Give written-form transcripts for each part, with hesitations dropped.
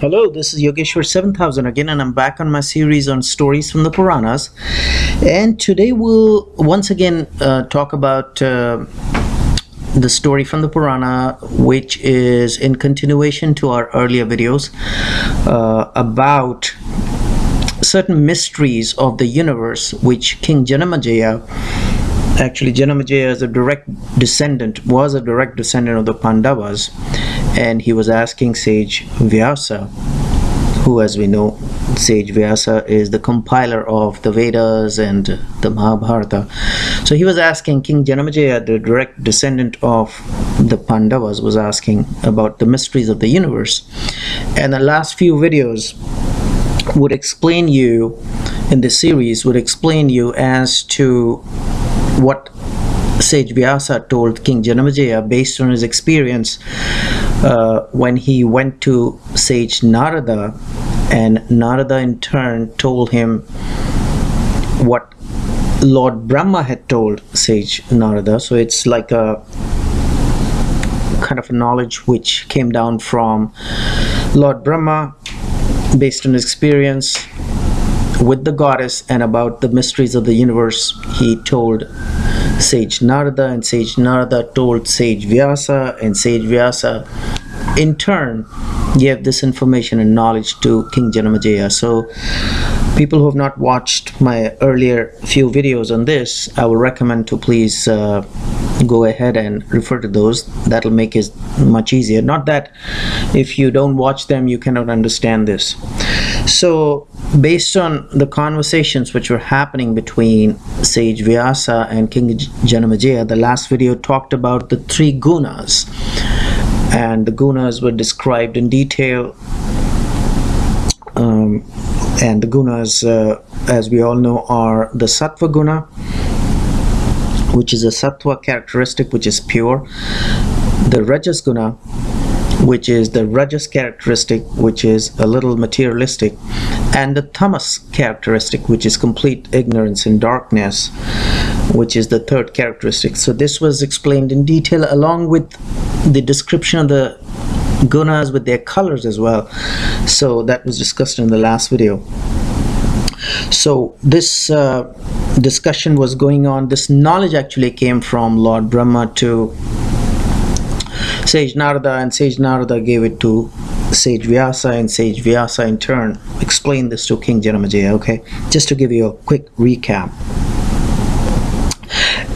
Hello, this is Yogeshwar 7000 again, and I'm back on my series on stories from the Puranas. And today we'll once again talk about the story from the Purana, which is in continuation to our earlier videos about certain mysteries of the universe, which King Janamejaya, actually Janamejaya is was a direct descendant of the Pandavas, and he was asking sage Vyasa, who, as we know, sage Vyasa is the compiler of the Vedas and the Mahabharata. So he was asking King Janamejaya, the direct descendant of the Pandavas, was asking about the mysteries of the universe. And the last few videos would explain you, in this series, would explain you as to what sage Vyasa told King Janamejaya based on his experience when he went to sage Narada, and Narada in turn told him what Lord Brahma had told sage Narada. So it's like a kind of a knowledge which came down from Lord Brahma based on his experience with the goddess and about the mysteries of the universe. He told sage Narada, and sage Narada told sage Vyasa, and sage Vyasa in turn gave this information and knowledge to King Janamejaya. So people who have not watched my earlier few videos on this, I will recommend to please go ahead and refer to those. That'll make it much easier. Not that if you don't watch them you cannot understand this. So based on the conversations which were happening between sage Vyasa and King Janamejaya, the last video talked about the three gunas, and the gunas were described in detail. And the gunas, as we all know, are the sattva guna, which is a sattva characteristic which is pure, the rajas guna, which is the rajas characteristic which is a little materialistic, and the tamas characteristic which is complete ignorance and darkness, which is the third characteristic. So this was explained in detail along with the description of the gunas with their colors as well. So that was discussed in the last video. So this discussion was going on. This knowledge actually came from Lord Brahma to sage Narada, and sage Narada gave it to sage Vyasa, and sage Vyasa in turn explained this to King Janamejaya. Okay, just to give you a quick recap.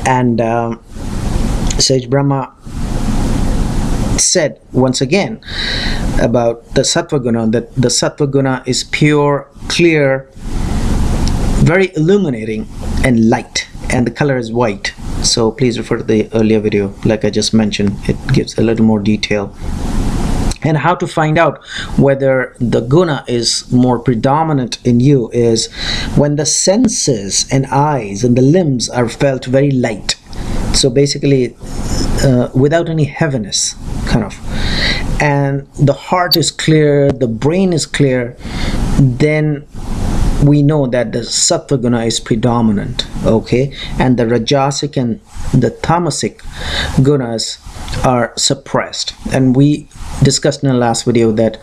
And sage Brahma said once again about the sattva guna, that the sattva guna is pure, clear, very illuminating and light, and the color is white. So please refer to the earlier video. Like I just mentioned, it gives a little more detail. And how to find out whether the guna is more predominant in you is when the senses and eyes and the limbs are felt very light. So basically without any heaviness, kind of, and the heart is clear, the brain is clear, then we know that the sattva guna is predominant. Okay, and the rajasic and the tamasic gunas are suppressed. And we discussed in the last video that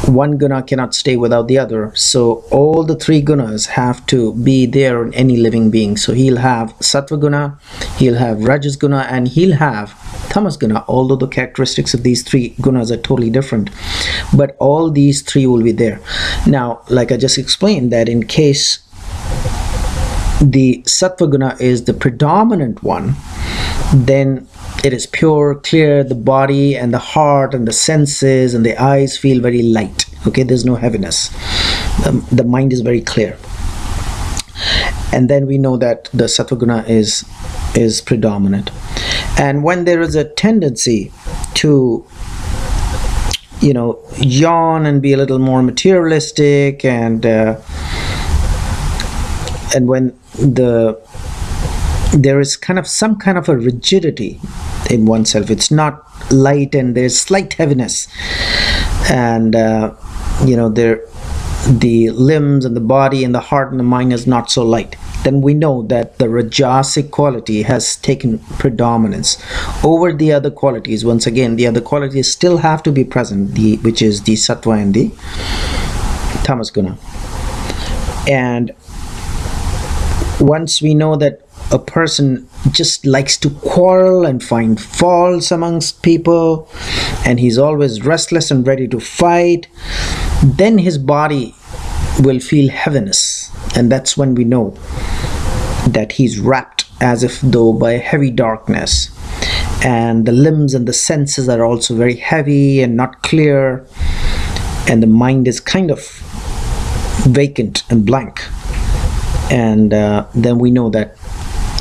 one guna cannot stay without the other, so all the three gunas have to be there in any living being. So he'll have sattva guna, he'll have rajas guna, and he'll have tamas guna, although the characteristics of these three gunas are totally different, but all these three will be there. Now, like I just explained, that in case the sattva guna is the predominant one, then it is pure, clear, the body and the heart and the senses and the eyes feel very light. Okay, there's no heaviness. The mind is very clear. And then we know that the sattva guna is predominant. And when there is a tendency to, you know, yawn and be a little more materialistic, and when there is kind of some kind of a rigidity in oneself, it's not light and there's slight heaviness, and you know, the limbs and the body and the heart and the mind is not so light, then we know that the Rajasic quality has taken predominance over the other qualities. Once again, the other qualities still have to be present, which is the Sattva and the Tamas Guna. And once we know that a person just likes to quarrel and find faults amongst people, and he's always restless and ready to fight, then his body will feel heaviness, and that's when we know that he's wrapped as if though by heavy darkness, and the limbs and the senses are also very heavy and not clear, and the mind is kind of vacant and blank. And then we know that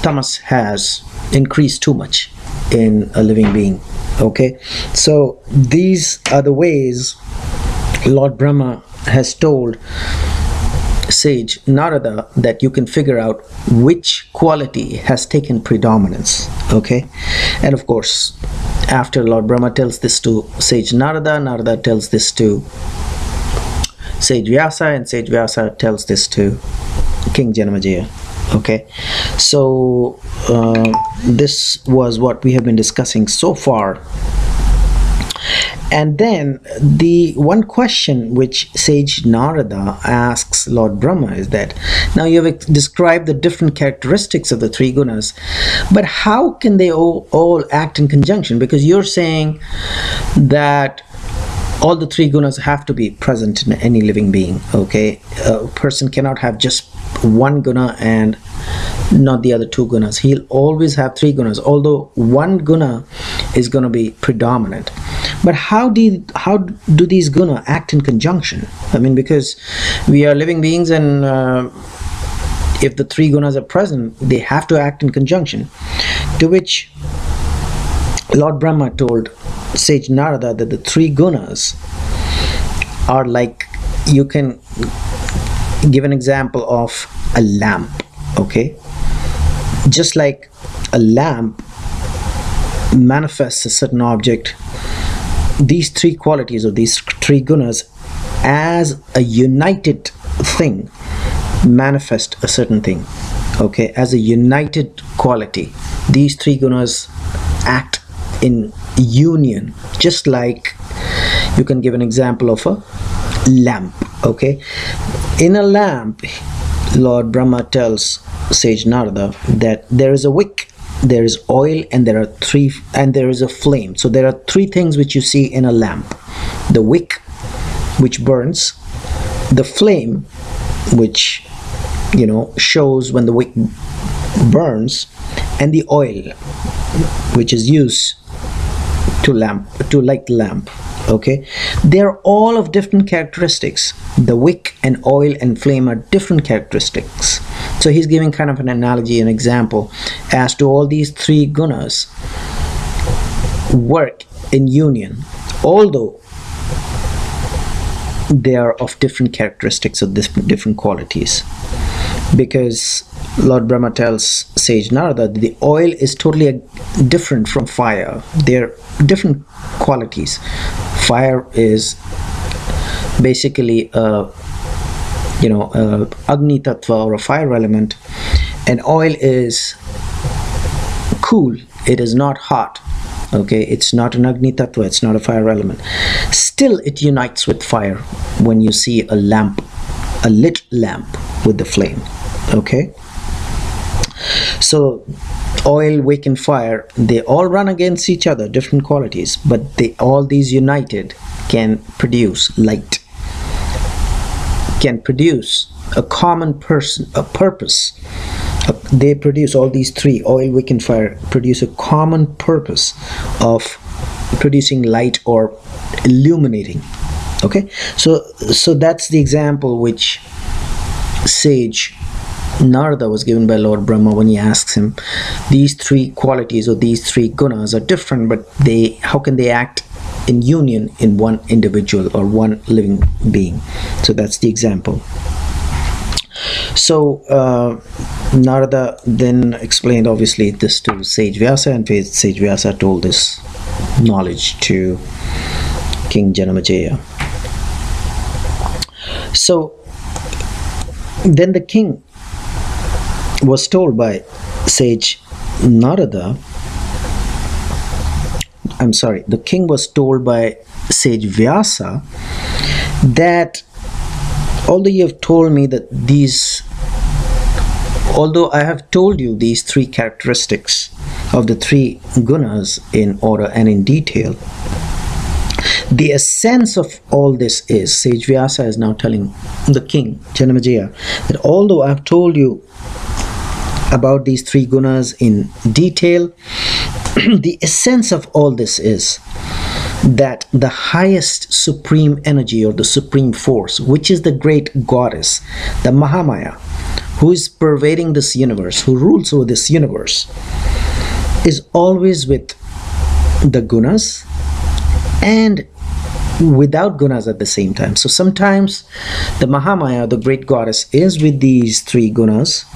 tamas has increased too much in a living being. Okay, so these are the ways Lord Brahma has told sage Narada that you can figure out which quality has taken predominance. Okay, and of course, after Lord Brahma tells this to sage Narada, Narada tells this to sage Vyasa, and sage Vyasa tells this to King Janamejaya. Okay, so this was what we have been discussing so far. And then the one question which sage Narada asks Lord Brahma is that, now you have described the different characteristics of the three gunas, but how can they all act in conjunction? Because you're saying that all the three gunas have to be present in any living being. Okay, a person cannot have just one guna and not the other two gunas. He'll always have three gunas, although one guna is going to be predominant. But how do these guna act in conjunction? I mean, because we are living beings, and if the three gunas are present, they have to act in conjunction. To which Lord Brahma told sage Narada that the three gunas are like, you can give an example of a lamp. Okay, just like a lamp manifests a certain object, these three qualities or these three gunas as a united thing manifest a certain thing. Okay, as a united quality, these three gunas act in union, just like you can give an example of a lamp. Okay, in a lamp, Lord Brahma tells sage Narada that there is a wick, there is oil, and there is a flame. So there are three things which you see in a lamp: the wick, which burns; the flame, which shows when the wick burns; and the oil, which is used to light the lamp. Okay, they're all of different characteristics. The wick and oil and flame are different characteristics. So he's giving kind of an analogy, an example as to all these three gunas work in union, although they are of different characteristics of different qualities. Because Lord Brahma tells sage Narada that the oil is totally different from fire. They're different qualities. Fire is basically Agni Tattva, or a fire element, and oil is cool. It is not hot. Okay, it's not an Agni Tattva, it's not a fire element. Still, it unites with fire when you see a lamp, a lit lamp with the flame. Okay, so oil, wick, and fire, they all run against each other, different qualities, but all these united can produce light, can produce a common purpose. They produce, all these three, oil, wick, and fire, produce a common purpose of producing light or illuminating. Okay, so that's the example which sage Narada was given by Lord Brahma when he asks him, these three qualities or these three gunas are different, but how can they act in union in one individual or one living being? So that's the example. So Narada then explained obviously this to sage Vyasa, and sage Vyasa told this knowledge to King Janamejaya. So then the king was told by sage Narada, I'm sorry, the king was told by sage Vyasa that although you have told me that although I have told you these three characteristics of the three gunas in order and in detail, the essence of all this is, sage Vyasa is now telling the king Janamejaya that although I have told you about these three gunas in detail, the essence of all this is that the highest supreme energy or the supreme force, which is the great goddess, the Mahamaya, who is pervading this universe, who rules over this universe, is always with the gunas and without gunas at the same time. So sometimes the Mahamaya, the great goddess, is with these three gunas,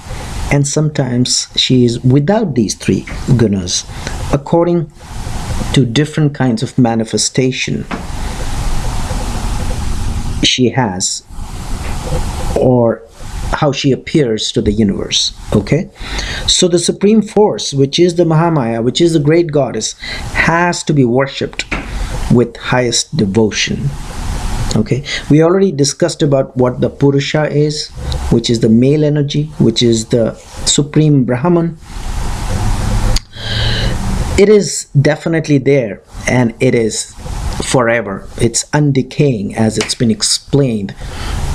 and sometimes she is without these three gunas, according to different kinds of manifestation she has, or how she appears to the universe. Okay, so the supreme force, which is the Mahamaya, which is the great goddess, has to be worshipped with highest devotion. Okay, we already discussed about what the Purusha is, which is the male energy, which is the supreme Brahman. It is definitely there, and it is forever. It's undecaying, as it's been explained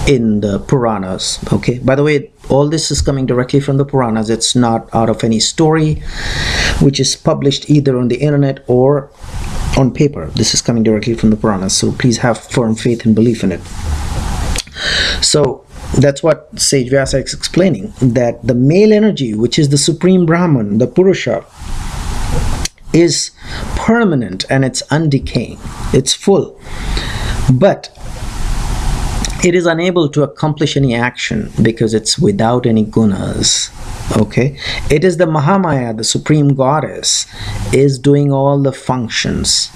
in the Puranas. Okay, by the way, all this is coming directly from the Puranas. It's not out of any story which is published either on the internet or on paper. This is coming directly from the Puranas, so please have firm faith and belief in it. So that's what sage Vyasa is explaining, that the male energy, which is the supreme Brahman, the Purusha, is permanent and it's undecaying, it's full, but it is unable to accomplish any action because it's without any gunas. Okay, it is the Mahamaya, the supreme goddess, is doing all the functions,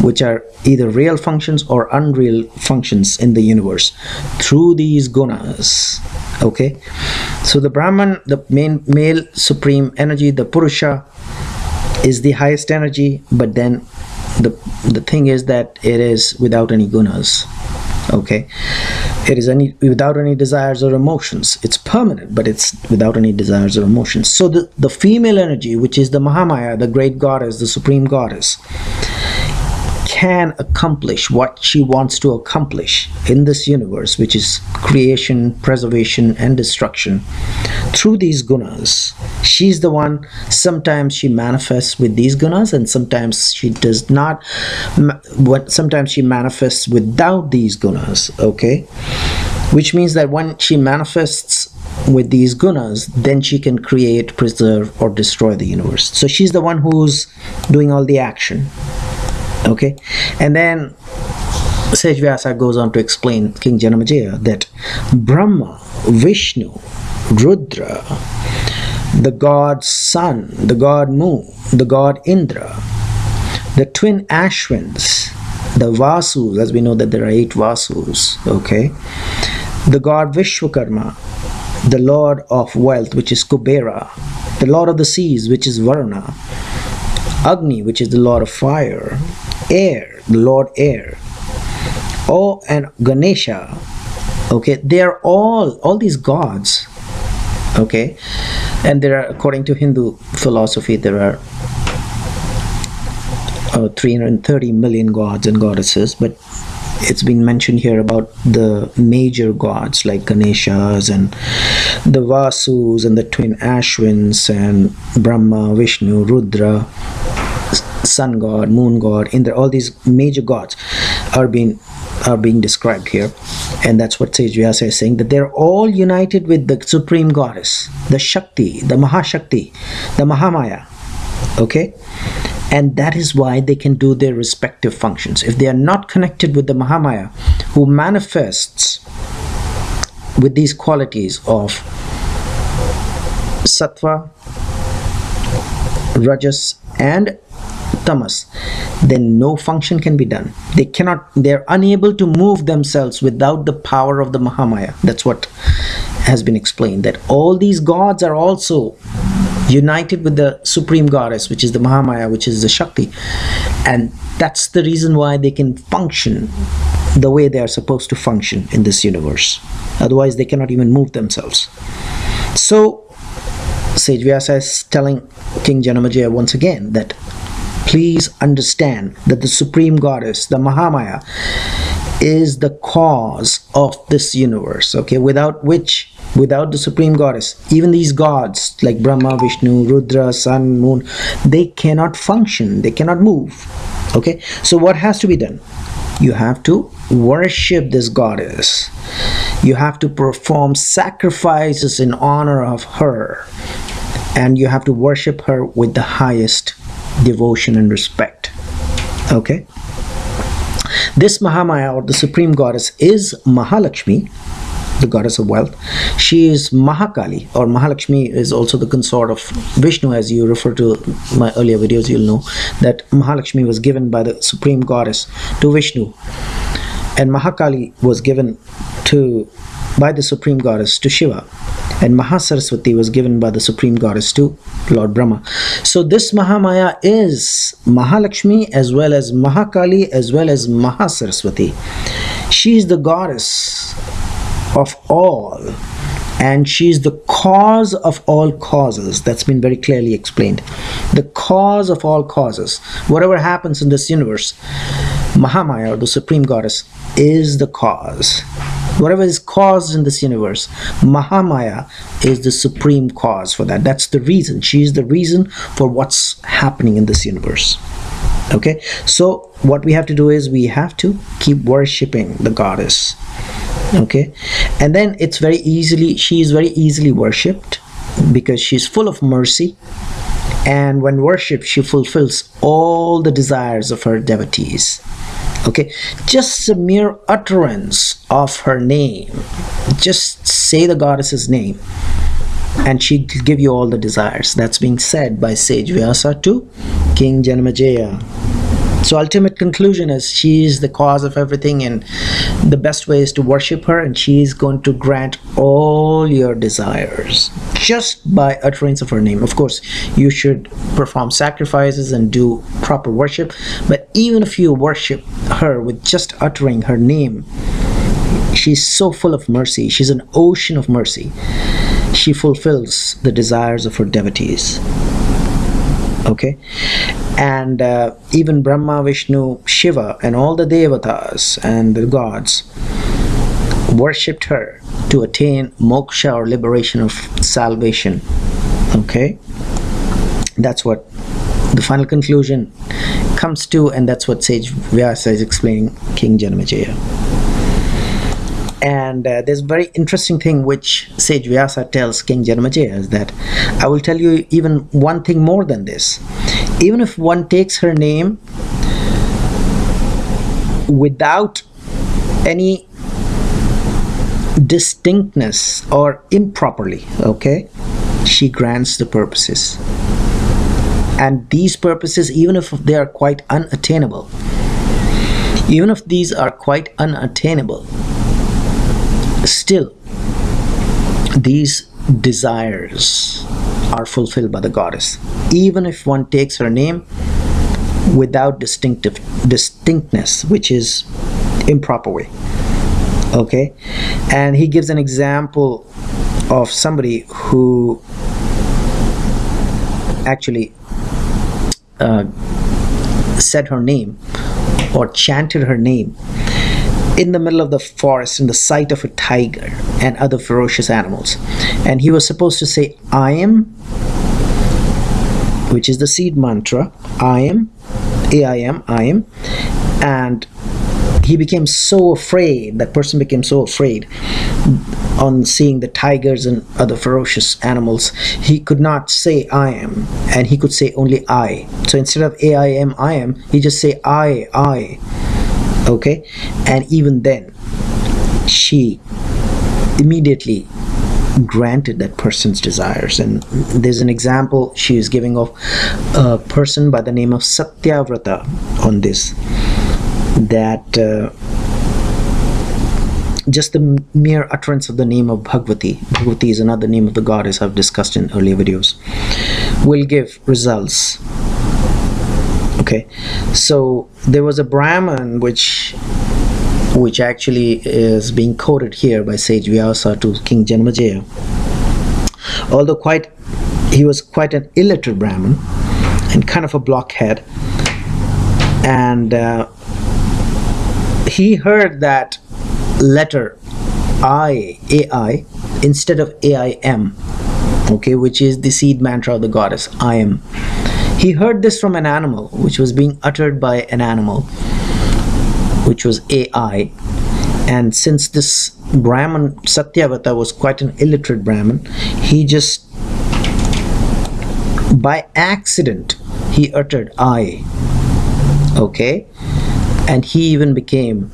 which are either real functions or unreal functions in the universe, through these gunas. Okay, so the Brahman, the male supreme energy, the Purusha, is the highest energy, but then the thing is that it is without any gunas. Okay, it is without any desires or emotions. It's permanent, but it's without any desires or emotions. So the female energy, which is the Mahamaya, the great goddess, the supreme goddess, can accomplish what she wants to accomplish in this universe, which is creation, preservation, and destruction, through these gunas. She's the one. Sometimes she manifests with these gunas, and sometimes she does not. Sometimes she manifests without these gunas. Okay, which means that when she manifests with these gunas, then she can create, preserve, or destroy the universe. So she's the one who's doing all the action. Okay, and then sage Vyasa goes on to explain, King Janamejaya, that Brahma, Vishnu, Rudra, the god Sun, the god Moon, the god Indra, the twin Ashwins, the Vasus, as we know that there are 8 Vasus, okay, the god Vishwakarma, the lord of wealth, which is Kubera, the lord of the seas, which is Varuna, Agni, which is the lord of fire, air, the lord air, and Ganesha. Okay, they are all these gods. Okay, and there are, according to Hindu philosophy, there are 330 million gods and goddesses, but it's been mentioned here about the major gods like Ganeshas and the Vasus and the twin Ashwins and Brahma, Vishnu, Rudra, sun god, moon god, Indra. All these major gods are being described here, and that's what sage Vyasa is saying, that they're all united with the supreme goddess, the Shakti, the Mahashakti, the Mahamaya. Okay, and that is why they can do their respective functions. If they are not connected with the Mahamaya, who manifests with these qualities of Sattva, Rajas, and tamas, then no function can be done. They're unable to move themselves without the power of the Mahamaya. That's what has been explained, that all these gods are also united with the supreme goddess, which is the Mahamaya, which is the Shakti, and that's the reason why they can function the way they are supposed to function in this universe. Otherwise they cannot even move themselves. So Sage Vyasa is telling King Janamejaya once again that please understand that the supreme goddess, the Mahamaya, is the cause of this universe, okay? Without the supreme goddess, even these gods like Brahma, Vishnu, Rudra, sun, moon, they cannot function, they cannot move, okay? So what has to be done? You have to worship this goddess. You have to perform sacrifices in honor of her, and you have to worship her with the highest devotion and respect, okay? This Mahamaya, or the supreme goddess, is Mahalakshmi, the goddess of wealth. She is Mahakali, or Mahalakshmi is also the consort of Vishnu. As you refer to my earlier videos, you'll know that Mahalakshmi was given by the supreme goddess to Vishnu, and Mahakali was given by the supreme goddess to Shiva, and Mahasaraswati was given by the supreme goddess to Lord Brahma. So this Mahamaya is Mahalakshmi as well as Mahakali as well as Mahasaraswati. She is the goddess of all, and she is the cause of all causes. That's been very clearly explained. The cause of all causes. Whatever happens in this universe, Mahamaya, or the supreme goddess, is the cause. Whatever is caused in this universe, Mahamaya is the supreme cause for that. That's the reason. She is the reason for what's happening in this universe. Okay, so what we have to do is we have to keep worshipping the goddess. Okay, and then she is very easily worshipped because she's full of mercy, and when worshipped she fulfills all the desires of her devotees. Okay, just a mere utterance of her name, just say the goddess's name and she'll give you all the desires. That's being said by Sage Vyasa to King Janamejaya. So ultimate conclusion is she is the cause of everything, and the best way is to worship her, and she is going to grant all your desires just by utterance of her name. Of course, you should perform sacrifices and do proper worship, but even if you worship her with just uttering her name, she's so full of mercy. She's an ocean of mercy. She fulfills the desires of her devotees. Okay, and even Brahma, Vishnu, Shiva, and all the devatas and the gods worshipped her to attain moksha, or liberation of salvation. Okay, that's what the final conclusion comes to, and that's what Sage Vyasa is explaining King Janamejaya. And there's a very interesting thing which Sage Vyasa tells King Janamejaya, is that I will tell you even one thing more than this. Even if one takes her name without any distinctness or improperly, okay, she grants the purposes. And these purposes, even if they are quite unattainable, even if these are quite unattainable, still these desires are fulfilled by the goddess, even if one takes her name without distinctness, which is improper way. Okay, and he gives an example of somebody who actually said her name or chanted her name in the middle of the forest, in the sight of a tiger and other ferocious animals, and he was supposed to say I am, which is the seed mantra, I am, I am, and he became so afraid, that person became so afraid on seeing the tigers and other ferocious animals, he could not say I am, and he could say only I. So instead of I am, he just say I. Okay, and even then she immediately granted that person's desires. And there's an example she is giving of a person by the name of Satyavrata on this, that just the mere utterance of the name of Bhagavati is another name of the goddess I've discussed in earlier videos, will give results. Okay, so there was a Brahman which actually is being quoted here by sage Vyasa to King Janamejaya. Although he was quite an illiterate Brahman and kind of a blockhead, and he heard that letter AI instead of AIM, okay, which is the seed mantra of the goddess I am. He heard this from an animal, which was being uttered by an animal, which was AI. And since this Brahman Satyavata was quite an illiterate Brahman, he just by accident he uttered I, okay, and he even became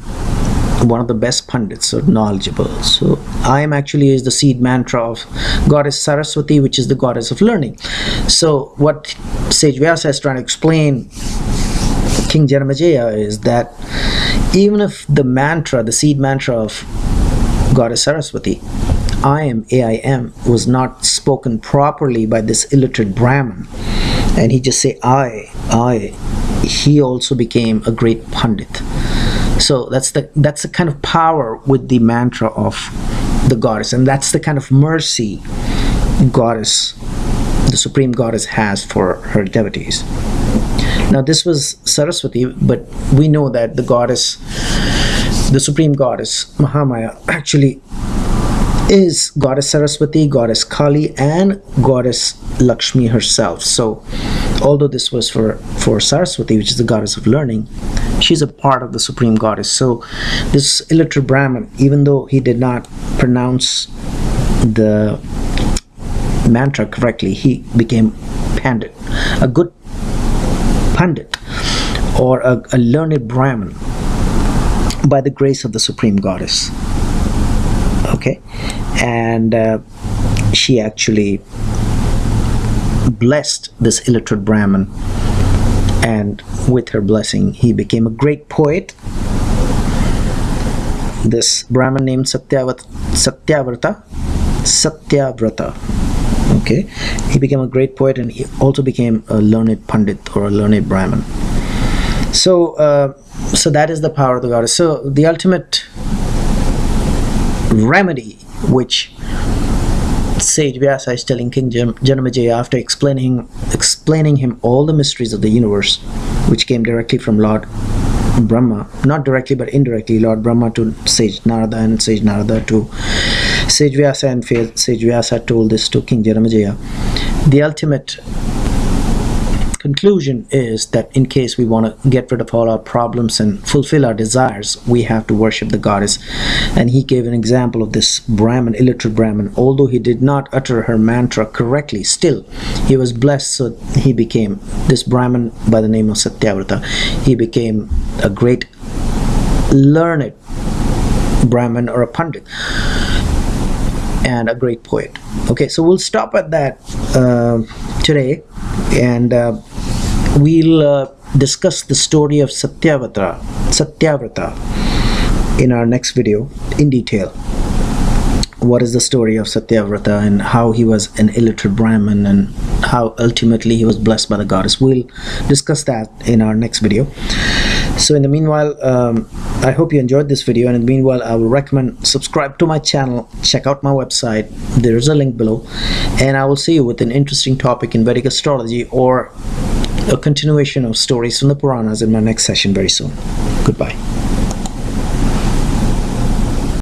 one of the best pundits or knowledgeable. So I am actually is the seed mantra of goddess Saraswati, which is the goddess of learning. So what sage Vyasa is trying to explain King Janamejaya is that even if the mantra, the seed mantra of goddess Saraswati, I am AIM, was not spoken properly by this illiterate Brahman, and he just say I, he also became a great pundit. So that's the kind of power with the mantra of the goddess, and that's the kind of mercy goddess, the supreme goddess, has for her devotees. Now this was Saraswati, but we know that the goddess, the supreme goddess Mahamaya, actually is goddess Saraswati, goddess Kali, and goddess Lakshmi herself. So although this was for Saraswati, which is the goddess of learning, she's a part of the supreme goddess. So this illiterate Brahman, even though he did not pronounce the mantra correctly, he became pandit, a good pandit, or a learned Brahman by the grace of the supreme goddess. Okay, and she actually blessed this illiterate Brahman, and with her blessing he became a great poet. This Brahman named Satyavrata, okay, he became a great poet, and he also became a learned Pandit or a learned Brahman. So so that is the power of the goddess. So the ultimate remedy which sage Vyasa is telling King Janamejaya after explaining him all the mysteries of the universe, which came directly from Lord Brahma, not directly but indirectly, Lord Brahma to sage Narada, and sage Narada to sage Vyasa, and sage Vyasa told this to King Janamejaya. The ultimate conclusion is that in case we want to get rid of all our problems and fulfill our desires, we have to worship the goddess. And he gave an example of this Brahman, illiterate Brahman. Although he did not utter her mantra correctly, still he was blessed, so he became this Brahman by the name of Satyavrata. He became a great learned Brahman or a Pandit and a great poet. Okay, so we'll stop at that today, and we'll discuss the story of Satyavrata in our next video in detail. What is the story of Satyavrata and how he was an illiterate Brahmin and how ultimately he was blessed by the goddess. We'll discuss that in our next video. So in the meanwhile, I hope you enjoyed this video, and in the meanwhile I will recommend subscribe to my channel, check out my website, there is a link below, and I will see you with an interesting topic in Vedic astrology or a continuation of stories from the Puranas in my next session very soon. Goodbye.